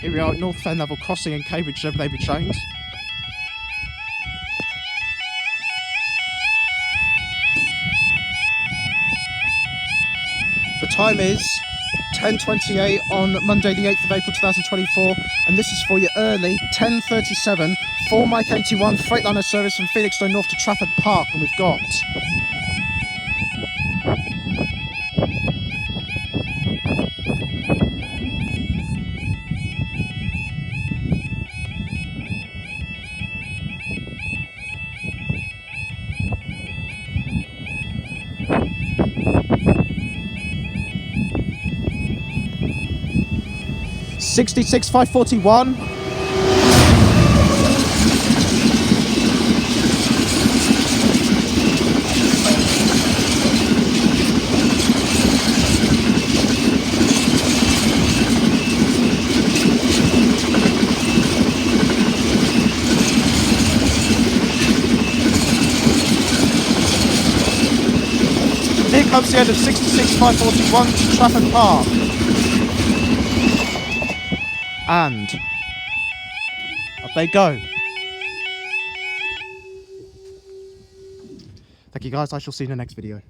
Here we are at North Fen Level Crossing in Cambridgeshire with David Chains. The time is 10:28 on Monday the 8th of April 2024, and this is for your early 10:37 for Mike 81 Freightliner service from Felixstowe North to Trafford Park, and we've got... .66 541. Here comes the end of 66 541 to Trafford Park. And up they go. Thank you guys, I shall see you in the next video.